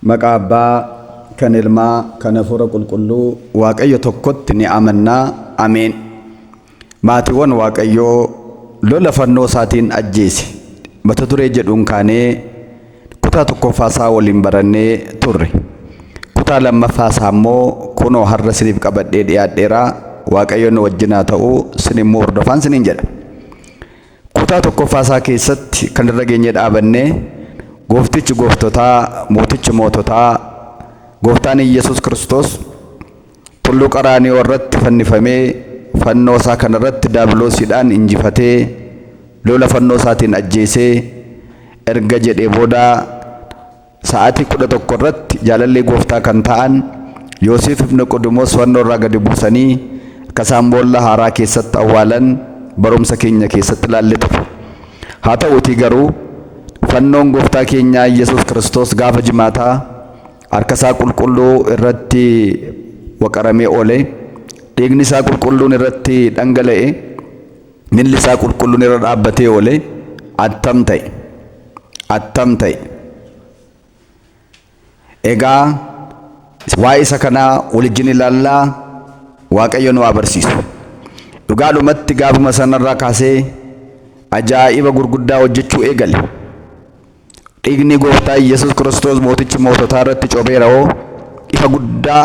Maqaa Abbaa kan Ilmaa kan Hafuura Qulqulluu Waaqayyo tokkotti ni amannaa. Ameen. Maatiiwwan Waaqayyoo lola fannoo isaatiin ajjeese mata duree jedhuun kaanee kutaa tokkoffaasaa waliin barannee turre. Kutaa lammaffaasaa immoo kunoo har'a siniif qabadhee dhiyaadheeraa. Waaqayyo nu wajjin haa ta'u, sin immoo hordofaan siniin jedha. Kutaa tokkoffaasaa keessatti kan irra geenye dhaabannee gooftichi gooftotaa, mootichi moototaa, gooftaan Yesuus Kiristoos tulluu Qaraaniyoo irratti fannifamee fannoo isaa kana irratti daabiloosiidhaan injifatee lola fannoo isaatiin ajjeesee erga jedhee booda sa'aatii 11 irratti jaalallee gooftaa kan ta'an Yoosef ibn Qudimoos fannoo irraa gadi buusanii akka isaan boolla haaraa keessatti awwaalan barumsa keenya keessatti ilaallee turre. Haa ta'uutii garuu fannoon gooftaa keenya Yesuus Kiristoos gaafa jimaataa harka isaa qulqulluu irratti waqaramee oole, dhiigni isaa qulqulluun irratti dhangala'e, milli isaa qulqulluun irra dhaabbatee oole attam ta'e. Egaa waa'ee isa kanaa waliin ilaallaa. Waaqayyo nu abarsiisu. Dhugaadhumatti gaafuma sanarraa kaasee ajaa'iba gurguddaa hojjechuu eegale. Dhiigni gooftaa Yesuus Kiristoos mootichi moototaa irratti cobeera'oo ifa guddaa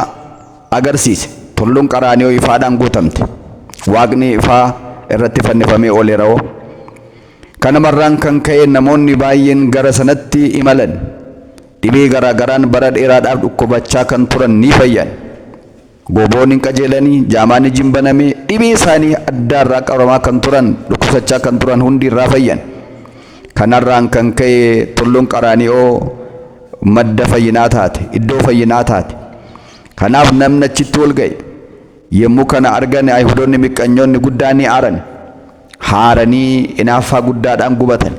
agarsiise. Tulluun Qaraaniyoo ifaadhaan guutamte. Waaqni ifaa irratti fannifamee ooleera'oo. Kanumarraan kan ka'e namoonni baay'een gara sanatti imalan. Dhibee garaagaraan bara dheeraadhaaf dhukkubachaa kan turan ni fayyan. Goboonni qajeelanii, jaamaan jimbanamee dhibee isaanii addaarraa qabamaa kan turan, dhukkubsachaa kan turan hundi irraa fayyan. Kanarraan kan ka'e tulluun Qaraaniyoo madda fayyinaa taate, iddoo fayyinaa taate. Kanaaf namni achitti wal ga'e. Yommuu kana argan Ayhudoonni miqqanyoonni guddaan ni aaran. Haaranii hinaaffaa guddaadhaan gubatan.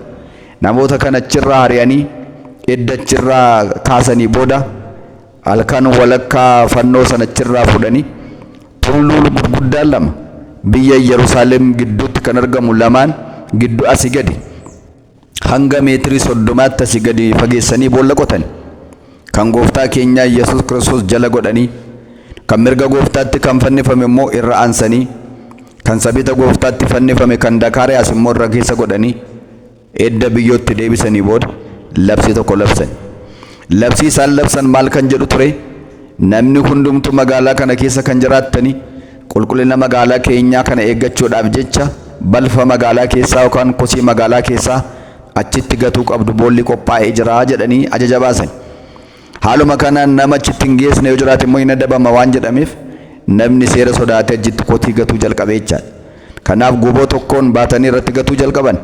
Namoota kana achirraa ari'anii eddachirraa kaasanii booda halkan walakkaa fannoo sana achirraa fudhanii tulluu gurguddaan lama biyya Yerusaalem gidduutti kan argamu lamaan gidduu asii gadi hanga meetirii 30 asii gadi fageessanii boolla qotan. Kan gooftaa keenya Yesuus Kiristoos jala godhanii, kan mirga gooftaatti kan fannifame immoo irra aansanii, kan sabita gooftaatti fannifame kan Dakaariyaas immoo irra keessa godhanii edda biyyootti deebisanii booda labsii tokko labsan. Labsii isaan labsan maal kan jedhu ture? Namni hundumtu magaalaa kana keessa kan jiraattanii qulqullina magaalaa keenyaa kana eeggachuudhaaf jecha balfa magaalaa keessaa yookaan kosii magaalaa keessaa achitti gatuu qabdu, boolli qophaa'ee jira jedhanii ajaja baasan. Haaluma kanaan nama achitti hin geessine yoo jiraate immoo hin adabama waan jedhameef namni seera sodaatee achitti kotii gatuu jalqabee jechaadha. Kanaaf guboo tokkoon baatanii irratti gatuu jalqaban.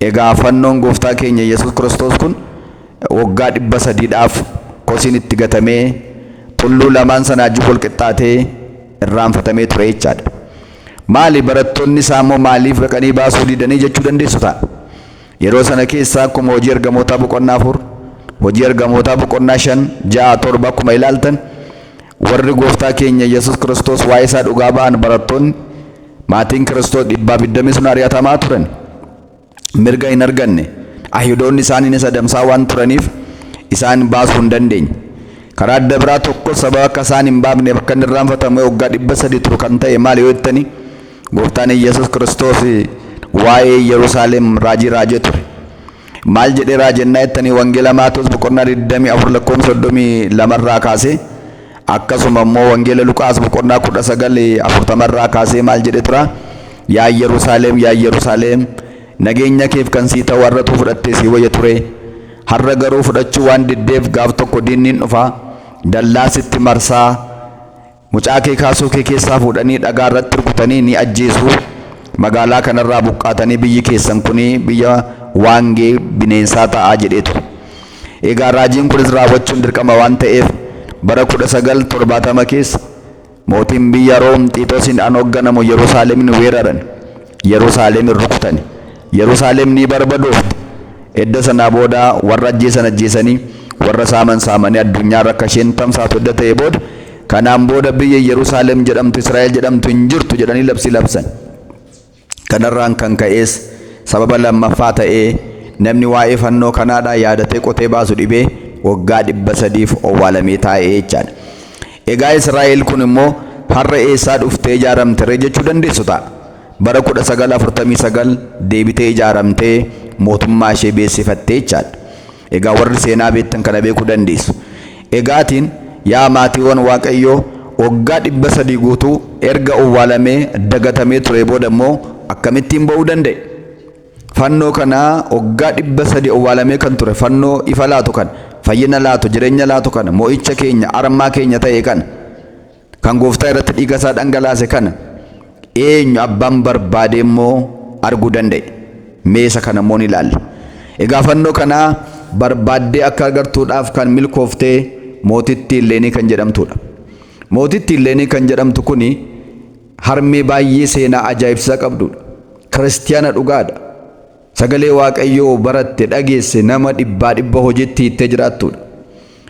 Egaa fannoon gooftaa keenya Yesuus Kiristoos kun waggaa 300dhaaf kosiin itti gatamee tulluu lamaan sanaa wajjin wal qixxaatee irraanfatamee ture jechaadha. Maali barattoonni isaa immoo maaliif dhaqanii baasuu didanii jechuu dandeessu ta'a. Yeroo sana keessaa akkuma hojii ergamootaa boqonnaa 4, hojii ergamootaa boqonnaa 5, 6, 7 akkuma ilaaltan warri gooftaa keenya Yesuus Kiristoos waa'ee isaa dhugaa ba'an barattoonni maatiin Kiristoos 120 sun ari'atamaa turan. Mirga hin arganne. Ayhudoonni isaaniin isa damsaa waan turaniif isaan baasuu hin dandeenye. Karaa adda biraa tokko sababa akka isaan hin baafne bakka inni irraanfatame waggaa 300 turu kan ta'e maali yoo jettanii gooftaan Yesuus Kiristoos waa'ee Yerusaalem raajii raajee ture. Maal jedhee raajennaa jettanii wangeela Maatewos boqonnaa 24 lakkoofsa 32 irraa kaasee akkasuma immoo wangeela Luqaas boqonnaa 19 40 irraa kaasee maal jedhee tura? Yaa Yerusaalem, yaa Yerusaalem, nageenya keef kan sii ta'u har'atu fudhattee sii wayya ture. Har'a garuu fudhachuu waan diddeef gaaf tokko diinni dhufa dallaa sitti marsaa mucaa kee kaasuu kee keessaa fuudhanii dhagaa irratti rukutanii ni ajjeesu. Magaalaa kanarraa buqqaatanii biyyi keessan kuni biyya waangee bineensaa ta'aa jedhee ture. Egaa raajiin kunis raawwachuun dirqama waan ta'eef bara 1970 keessa mootiin biyya Room Xiitoosiin hoogganamu Yerusaalemin weeraran. Yerusaalemin rukutani. Yerusaalem ni barbadoofte. Edda sanaa booda warra ajjeesan ajjeesanii warra saaman saamanii addunyaa akka isheen tamsaatu edda ta'e booda kanaan booda biyya Yerusaalem jedhamtu Israa'el jedhamtu hin jirtu jedhanii labsii labsan. Kanarraan kan ka'es sababa lammaffaa ta'ee namni waa'ee fannoo kanaadhaa yaadatee qotee baasu dhibee waggaa 300 owwaalamee taa'ee jechaadha. Egaa Israa'el kun immoo har'a eessaa dhuftee ijaaramte jechuu dandeessu ta'a. Bara 1949 deebitee ijaaramtee mootummaa ishee beeksifattee jechaadha. Egaa warri seenaa beektan kana beekuu dandeessu. Egaatiin yaa maatiiwwan Waaqayyoo waggaa 300 guutuu erga owwaalamee dagatamee ture booda immoo akkamittiin ba'uu danda'e? Fannoo kana waggaa 300 owwaalamee kan ture fannoo ifa laatu kan fayyina laatu jireenya laatu kan mo'icha keenya armaa keenya ta'e kan gooftaa irratti dhiiga isaa dhangalaase kana eenyu abbaan barbaade immoo arguu danda'e? Meesa kana immoo ni ilaalla. Egaa fannoo kana barbaaddee akka agartuudhaaf kan milkooftee mootittii Illeenii kan jedhamtudha. Mootittii Illeenii kan jedhamtu kuni harmee baay'ee seenaa ajaa'ibsiisaa qabdudha. Kiristiyaana dhugaadha. Sagalee Waaqayyoo baratte dhageesse nama dhibba hojiitti hiittee jiraattudha.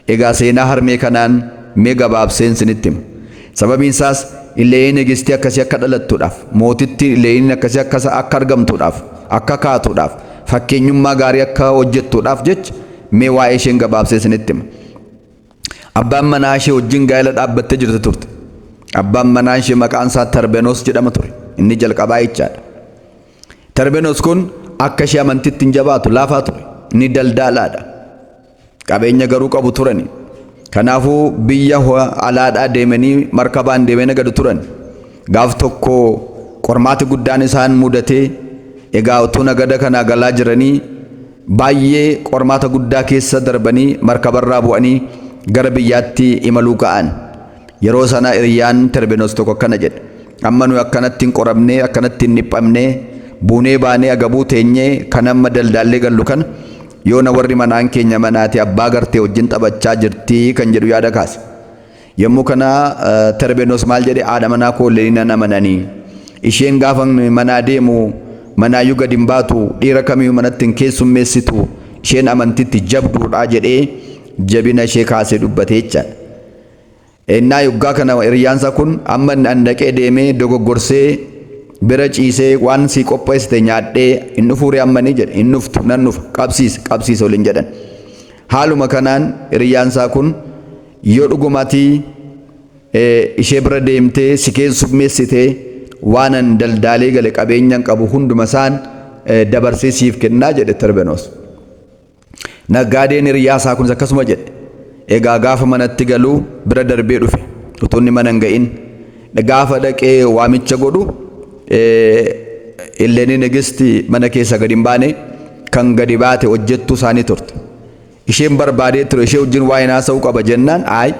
Egaa seenaa harmee kanaan mee gabaabseen isinitti hima. Sababiin isaas Illeenii nigistii akkasii akka dhalattuudhaaf, mootittii Illeenii akkasii akka argamtuudhaaf, akka kaatuudhaaf, fakkeenyummaa gaarii akka hojjettuudhaaf jecha mee waa'ee isheen gabaabsee isinitti hima. Abbaan manaa ishee wajjin gaa'ela dhaabbattee jirti turte. Abbaan manaa ishee maqaan isaa Tarbenos jedhama ture. Inni jalqabaa jechaadha. Tarbenos kun akka ishee amantiitti hin jabaatu laafaa ture. Inni daldaalaadha. Qabeenya garuu qabu turani. Kanaafuu biyya alaadhaa deemanii markabaan deemanii gadu turan. Gaaf tokko qormaati guddaan isaan mudatee egaa utuu nagada kana galaa jiranii baay'ee qormaata guddaa keessa darbanii markabarraa bu'anii gara biyyaatti imaluu ka'an. Yeroo sana hiriyyaan Tarbenos tokko akkana jedhe. Amma nu akkanatti hin qoramnee akkanatti hin dhiphamnee buunee baanee agabuu teenyee kan amma daldaallee gallu kana yoona warri manaan keenya manaati abbaa gartee wajjin taphachaa jirtii kan jedhu yaada kaase. Yommuu kana Tarbenos maal jedhe? Haadha manaa koo Illeenii nan amananii isheen gaafa manaa deemu manaayyuu gadi hin baatu dhiira kamiyyuu manatti hin keessummeessitu isheen amantitti jabduudha jedhee jabina ishee kaasee dubbatee jecha. Innaa yoggaa kana hiriyaansa kun amma dhaqee deemee dogoggorsee bira ciisee waan sii qopheessite nyaadhee hin dhufuure ammanii jedhe. Hin dhuftu nan dhufa qabsiisa waliin jedhan. Haaluma kanaan hiriyaansaa kun yoo dhugumatii ishee bira deemtee si keessummeessitee waanan daldaalee gale qabeenyan qabu hunduma isaan dabarsee siif kennaa jedhe Tarbenos. Naggaadeen hiriyaasaa kunis akkasuma jedhe. Egaa gaafa manatti galuu bira darbee dhufe utuu inni mana hin ga'in gaafa dhaqee waamicha godhu Illeenii nigisti mana keessa gadi hin baane kan gadi baate hojjettuu isaanii turte. Isheen barbaadee ture ishee wajjin waa'ee haasa'uu qaba jennaan ayi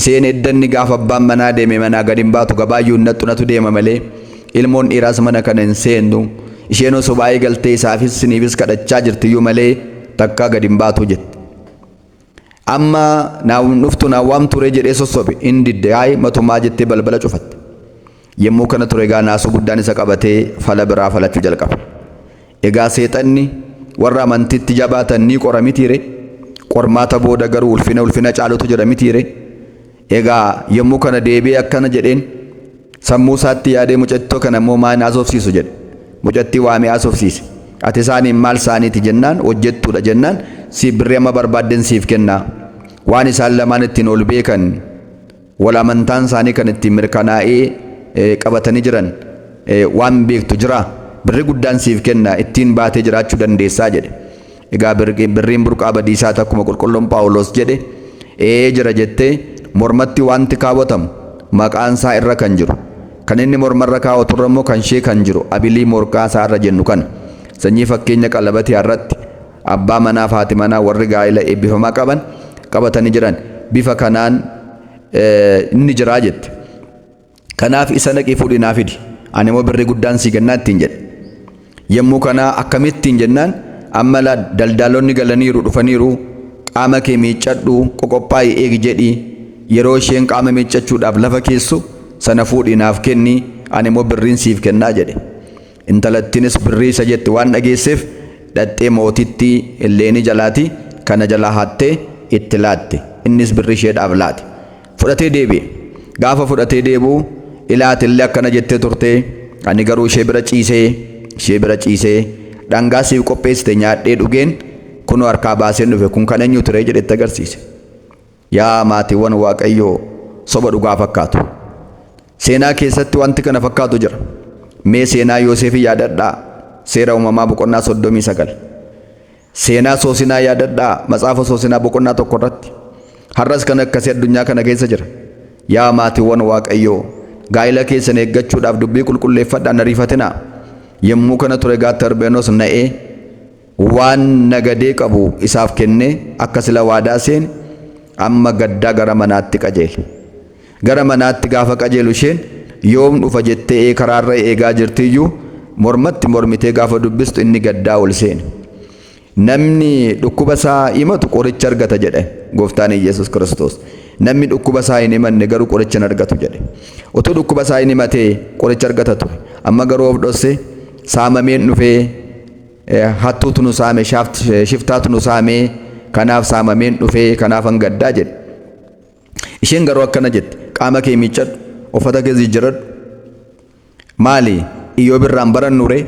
isheen eddanni gaafa abbaan manaa deeme manaa gadi hin baatu gabaayyuu natu deema malee ilmoon dhiiraas mana kana hin seennu isheen osoo baay'ee galtee isaafis siniifis kadhachaa jirtiyyuu malee takkaa gadi hin baatu jette. Amma naawun dhuftu naawwaam ture jedhee sossobe inni didde ayi matumaa jettee balbala cufatte. Yommuu kana ture egaa naasuu guddaan isa qabatee fala biraa falachuu jalqabe. Egaa seexanni warra amantiitti jabaatan ni qora mitiire qormaata booda garuu ulfina caalutu jira mitiire. Egaa yommuu kana deebi'ee akkana jedheen sammuu isaatti yaadee mucattoo kana immoo maal haasofsiisu jedhe. Mucattii waamee haasofsiise. Ati isaaniin maal isaaniiti jennaan hojjettuudha jennaan siif birrii amma barbaadden siif kennaa. Waan isaan lamaan ittiin ol beekan wal amantaan isaanii kan ittiin mirkanaa'ee qabatanii jiran waan beektu jira birrii guddaan siif kenna ittiin baatee jiraachuu dandeessaa jedhe. Egaa birriin burqaa badiisaa akkuma qulqulluun Phaawulos jedhe jira jettee mormatti wanti kaawwatamu maqaan isaa irra kan jiru kan inni mormarra kaawwatu irra immoo kan ishee kan jiru abilii morqaa isaa irra jennu kana sanyii fakkeenya qalabatii irratti abbaa manaa fi haati manaa warri gaa'ela eebbifamaa qaban qabatanii jiran bifa kanaan inni jiraa jette. Kanaaf isa naqii fuudhinaa fidi ani immoo birrii guddaan sii kennaa ittiin jedhe. Yommuu kana akkamittiin jennaan amma daldaalonni galaniiru dhufaniiru qaama kee miiccadhu qoqophaa'ii eegi jedhii yeroo isheen qaama miiccachuudhaaf lafa keessu sana fuudhinaaf kenni ani immoo birriin siif kennaa jedhe. Intalattiinis birrii isa jette waan dhageesseef dhattee mootitti Illeenii jalaati kana jalaa haattee itti laatte. Innis birrii isheedhaaf laate. Fudhatee deebi'e. Gaafa fudhatee deebi'u ilaatillee akkana jettee turte ani garuu ishee bira ciisee dhangaa siif qopheessite nyaadhee dhugeen kun harkaa baaseen dhufe kun kan eenyu ture jedhetti agarsiise. Yaa maatiiwwan Waaqayyoo soba dhugaa fakkaatu. Seenaa keessatti wanti kana fakkaatu jira. Mee seenaa Yoosef yaadadhaa. Seera uumamaa boqonnaa 39. Seenaa Soosinaa yaadadhaa. Matsaafa Soosinaa boqonnaa 1 irratti. Har'as kan akkasii addunyaa kana keessa jira. Yaa maatiiwwan Waaqayyoo gaa'ila keessan eeggachuudhaaf dubbii qulqulleeffadhaan ariifatinaa. Yommuu kana ture Tarbeenos na'ee waan nagadee qabu isaaf kennee akka sila waadaa seene amma gaddaa gara manaatti qajeele. Gara manaatti gaafa qajeelu isheen yoom dhufa jettee karaarra eegaa jirtiyyuu mormatti mormitee gaafa dubbistu inni gaddaa ol seene. Namni dhukkuba isaa himatu qoricha argata jedhe Gooftaan Yesuus Kiristoos. Namni dhukkuba isaa hin himanne garuu qoricha hin argatu jedhe. Utuu dhukkuba isaa hin himatee qoricha argata ture. Amma garuu of dhosse saamameen dhufee hattuutu nu saame shiftaatu nu saame kanaaf saamameen dhufee kanaaf an gaddaa jedhe. Isheen garuu akkana jette qaama kee miiccadhu uffata kee jijjiiradhu. Maali Iyyoob irraan barannu ree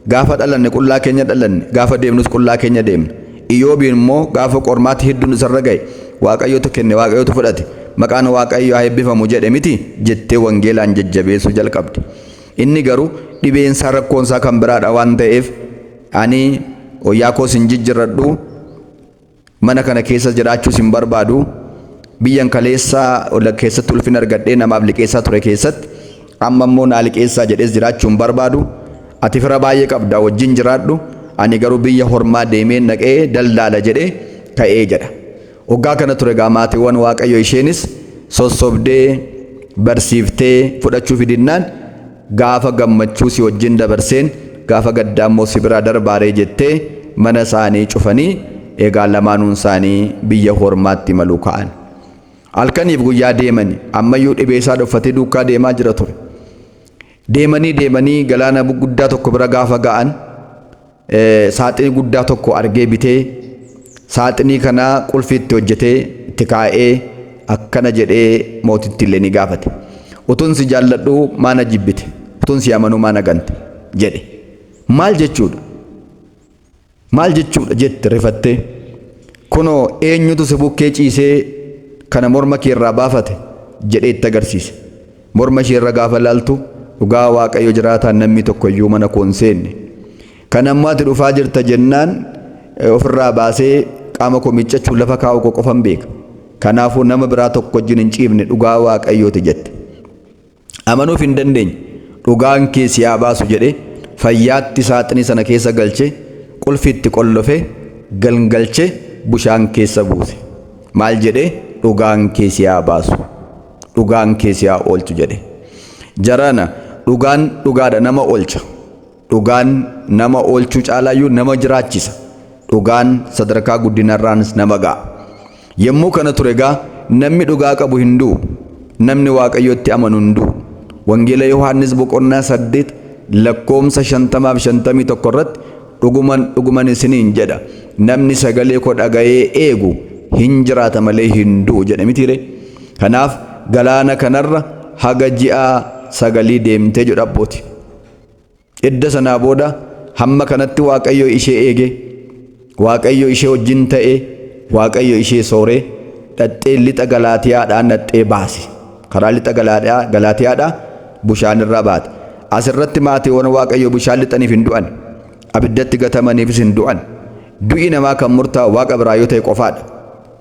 gaafa dhalanne qullaa keenya dhalanne gaafa deemnus qullaa keenya deemna. Iyyoob immoo gaafa qormaatti hedduun isarra ga'e Waaqayyootu kenne Waaqayyootu fudhate maqaan Waaqayyoo haa eebbifamu jedhe miti jettee wangeelaan jajjabeessuu jalqabde. Inni garuu dhibeensaa rakkoonsaa kan biraadha waan ta'eef ani wayyaa koos hin jijjiirradhu mana kana keessa jiraachuus hin barbaadu biyyan kaleessaa keessatti ulfina argadhee namaaf liqeessaa ture keessatti amma immoo naa liqeessaa jedhees jiraachuu hin barbaadu. Ati fira baay'ee qabda wajjin jiraadhu ani garuu biyya hormaa deemee naqee daldaala jedhee ka'ee jedha. Waggaa kana ture maatiiwwan Waaqayyoo isheenis sossobdee barsiiftee fudhachuu fidinnaan gaafa gammachuu si wajjin dabarseen gaafa gaddaa immoo si biraa darbaaree jettee mana isaanii cufanii egaa lamaanuun isaanii biyya hormaatti imaluu ka'an. Halkaniif guyyaa deemani ammayyuu dhibee isaa dhuffatee duukaa deemaa jira ture. Deemanii galaana guddaa tokko bira gaafa ga'an saaxinii guddaa tokko argee bitee saaxinii kana qulfii itti hojjetee itti kaa'ee akkana jedhee mootitti illee ni gaafate. Utuun si jaalladhu maana jibbite utuun si amanuu maana gante jedhe. Maal jechuudha? Maal jechuudha jette rifattee. Kunoo eenyutu si bukkee ciisee kana morma kee irraa baafate jedhee itti agarsiise. Morma ishee irra gaafa laaltu dhugaa Waaqayyo jiraataan namni tokko iyyuu mana koo hin seenne. Kan ammoo ati dhufaa jirta jennaan ofirraa baasee qaama koo miiccachuu lafa kaa'u koo qofan beeka. Kanaafuu nama biraa tokko wajjin hin ciifne dhugaa Waaqayyooti jette. Amanuuf hin dandeenye dhugaan kee si haa baasu jedhee fayyaatti saaxinii sana keessa galchee qulfiitti qollofe galgalchee bushaan keessa buuse. Maal jedhee dhugaan kee si haa baasu dhugaan kee si haa oolchu jedhe. Jarana dhugaan dhugaadha nama oolcha. Dhugaan nama oolchuu caalaayyuu nama jiraachisa. Dhugaan sadarkaa guddinarraanis nama ga'a. Yommuu kana ture egaa namni dhugaa qabu hin du'u. Namni Waaqayyotti amanu hin du'u. Wangeela Yohaannis boqonnaa 8 lakkoomsa 50-51 irratti dhuguman isiniin jedha namni sagalee koo dhaga'ee eegu hin jiraata malee hin du'u jedhe mitiire. Kanaaf galaana kanarra haga ji'a 9 deemtee jedha abbooti. Edda sanaa booda hamma kanatti Waaqayyo ishee eege Waaqayyo ishee wajjin ta'e Waaqayyo ishee sooree dhaxxee lixa Galaatiyaadhaan dhaxxee baase. Karaa lixa Galaatiyaadhaa bushaan irraa baate. Asirratti maatiiwwan Waaqayyo bushaan lixaniif hin du'an. Abiddatti gatamaniifis hin du'an. Du'i namaa kan murtaa'u Waaqa biraa yoo ta'e qofaadha.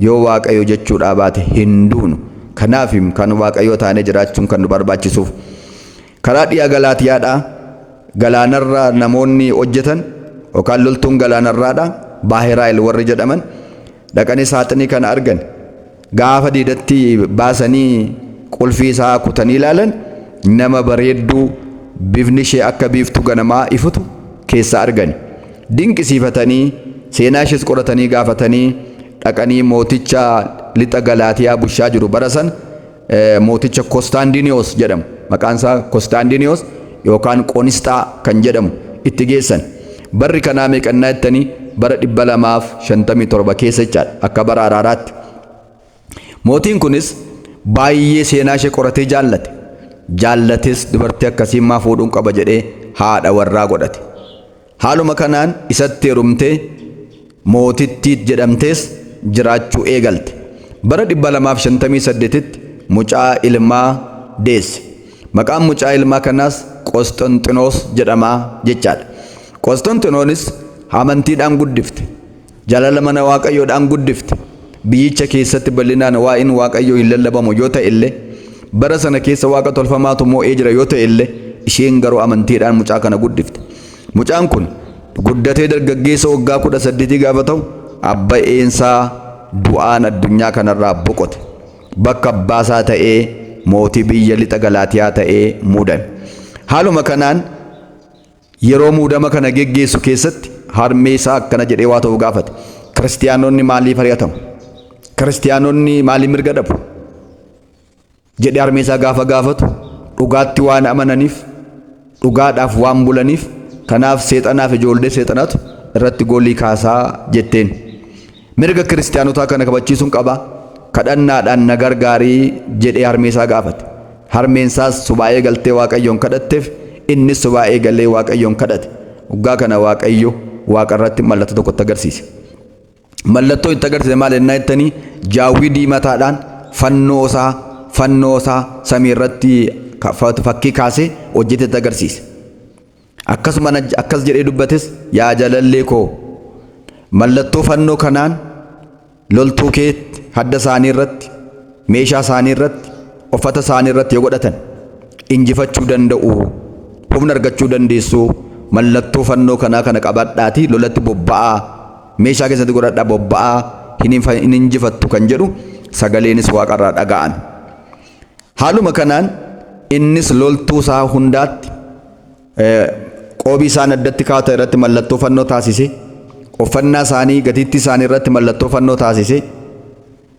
Yoo Waaqayyo jechuudhaa baate hin duunu. Kanaaf kan Waaqayyo taanee jiraachuun kan nu barbaachisuuf. Karaa dhiyaa Galaatiyaadhaa galaanarra namoonni hojjetan yookaan loltuun galaanarraadha Baahiraayil warri jedhaman dhaqanii saaxinii kana argan. Gaafa diidatti baasanii qulfii isaa kutanii ilaalan nama bareedduu bifni ishee akka biiftuu ganamaa ifutu keessa argan. Dinqisiifatanii seenaa ishees qoratanii gaafatanii dhaqanii mooticha lixa Galaatiyaa bushaa jiru barasan mooticha Kostaandiniyoos jedhamu maqaan isaa Kostaandiniyoos yookaan Qonisxaa kan jedhamu itti geessan. Barri kanaa meeqannaa jettanii bara 257 keessa jechaadha akka bara araaraatti. Mootiin kunis baay'ee seenaa ishee qoratee jaallate. Jaallates dubartii akkasii maa fuudhuun qaba jedhee haadha warraa godhate. Haaluma kanaan isatti heerumtee mootittiit jedhamtees jiraachuu eegalte. Bara 258tti mucaa ilmaa deesse. Maqaan mucaa ilmaa kanaas Qosxonxinoos jedhamaa jechaadha. Qosxonxinoonis amantiidhaan guddifte. Jaalala mana Waaqayyoodhaan guddifte. Biyyicha keessatti bal'inaan waa'in Waaqayyoo hin lallabamu yoo ta'e illee bara sana keessa waaqa tolfamaatu moo'ee jira yoo ta'e illee isheen garuu amantiidhaan mucaa kana guddifte. Mucaan kun guddatee dargaggeessa waggaa 18 gaafa ta'u abba'eensaa du'aan addunyaa kanarraa boqote. Bakka abbaasaa ta'ee mootii biyya lixa Galaatiyaa ta'ee muudame. Haaluma kanaan yeroo muudama kana geggeessu keessatti harmee isaa akkana jedhee waa ta'u gaafate. Kiristiyaanonni maaliif ari'atamu? Kiristiyaanonni maaliif mirga dhabu? jedhee harmee isaa gaafa gaafatu dhugaatti waan amananiif, dhugaadhaaf waan bulaniif, kanaaf seexanaaf ijoollee seexanatu irratti goolii kaasaa jetteen. Mirga kiristiyaanotaa kana kabachiisuun qaba. Kadhannaadhaan na gargaarii jedhee harmee isaa gaafate. Harmeen isaas subaa'ee galtee Waaqayyoon kadhatteef innis subaa'ee galee Waaqayyoon kadhate. Waggaa kana Waaqayyo Waaqa irratti mallattoo tokko itti agarsiise. Mallattoo itti agarsiise maal ennaa jettanii jaawwii diimataadhaan fannoo isaa samii irratti fakkii kaasee hojjete itti agarsiise. Akkasuma akkas jedhee dubbates yaa jaalallee koo mallattoo fannoo kanaan loltuu keetti hadda isaanii irratti, meeshaa isaanii irratti, uffata isaanii irratti yoo godhatan injifachuu danda'u, humna argachuu dandeessu. Mallattoo fannoo kanaa kana qabadhaatii lolatti bobba'aa, meeshaa keessatti godhadhaa bobba'aa, hin injifattu kan jedhu sagaleenis Waaqarraa dhaga'ame. Haaluma kanaan innis loltuu isaa hundaatti qoobii isaan addatti kaa'atan irratti mallattoo fannoo taasise, uffannaa isaanii gatiittii isaanii irratti mallattoo fannoo taasise,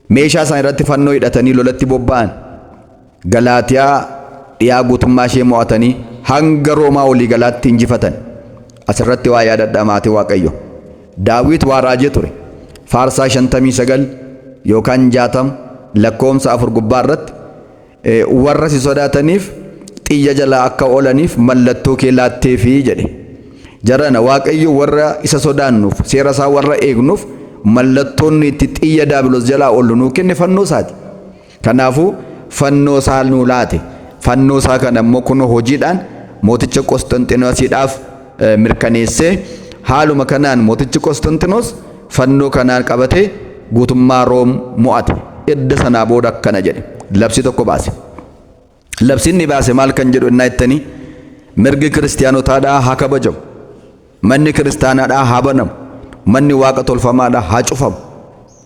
meeshaa isaanii irratti fannoo hidhatanii lolatti bobba'an. Galaatiyaa dhiyaa guutummaa ishee mo'atanii hanga Roomaa olii galaatti injifatan. Asirratti waa yaadadhaa maatii Waaqayyo. Daawit waa raajee ture. Faarsaa 59 yookaan 60 lakkoomsa 4 gubbaa irratti warra si sodaataniif xiyya jalaa akka oolaniif mallattoo kee laatteefii jedhe. Jarana Waaqayyo warra isa sodaannuuf, seera isaa warra eegnuuf mallattoon itti xiyya daabiloos jalaa oollu nuu kenne fannoo isaati. Kanaafuu fannoo isaa nuu laate. Fannoo isaa kana immoo kun hojiidhaan mooticha Qosxonxinoosiidhaaf mirkaneessee haaluma kanaan mootichi Qosxonxinoos fannoo kanaan qabatee guutummaa Room mo'ate. Edda sanaa booda akkana jedhe. Labsi tokko baase. Labsi inni baase maal kan jedhu innaa jettanii mirgi kiristiyaanotaadhaa haa kabajamu. Manni kiristaanaadhaa haa banamu. Manni waaqa tolfamaadhaa haa cufamu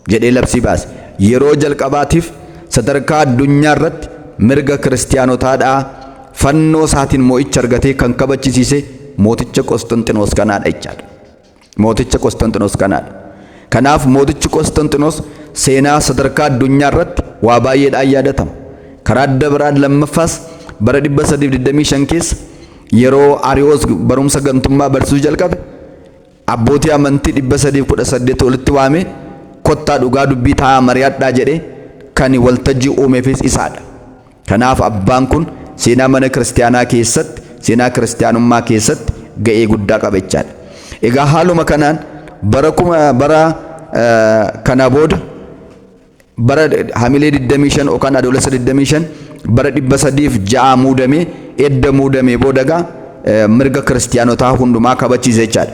jedhee labsii baase. Yeroo jalqabaatiif sadarkaa addunyaa irratti mirga kiristiyaanotaadhaa fannoo isaatiin moo'icha argatee kan kabachisiise mooticha Qosxonxinoos kanaadha jechaadha. Mooticha Qosxonxinoos kanaadha. Kanaaf mootichi Qosxonxinoos seenaa sadarkaa addunyaa irratti waa baay'eedhaan yaadatama. Karaa adda biraan lammaffaas bara 325 keessa yeroo Ariyoos barumsa gantummaa barsiisuu jalqabe abbootii amantii 318 walitti waamee kottaa dhugaa dubbii taa'aa mari'adhaa jedhee kan waltajjii uumeefis isaadha. Kanaaf abbaan kun seenaa mana kiristiyaanaa keessatti, seenaa kiristiyaanummaa keessatti ga'ee guddaa qaba jechaadha. Egaa haaluma kanaan bara kana booda bara hamilee 25 yookaan adoolessa 25 bara 306 muudamee edda muudamee booda gaa mirga kiristiyaanotaa hundumaa kabachiise jechaadha.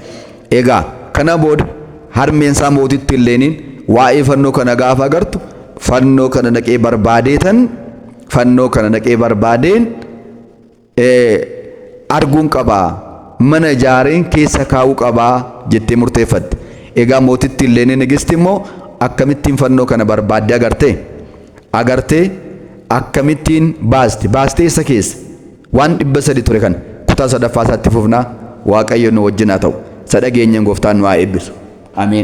Egaa kana booda harmeensaa mootitti illeeniin waa'ee fannoo kana gaafa agartu fannoo kana naqee barbaadeen arguun qabaa, mana ijaareen keessa kaa'uu qabaa jettee murteeffatte. Egaa mootitti illeeniin nigisti immoo akkamittiin fannoo kana barbaaddee agartee akkamittiin baastee isa keessa waan 300 ture kan kutaa sadaffaa isaatti fufnaa. Waaqayyo nu wajjin haa ta'u. Sadhageenyaan Gooftaan nu haa eebbisu. Ameen.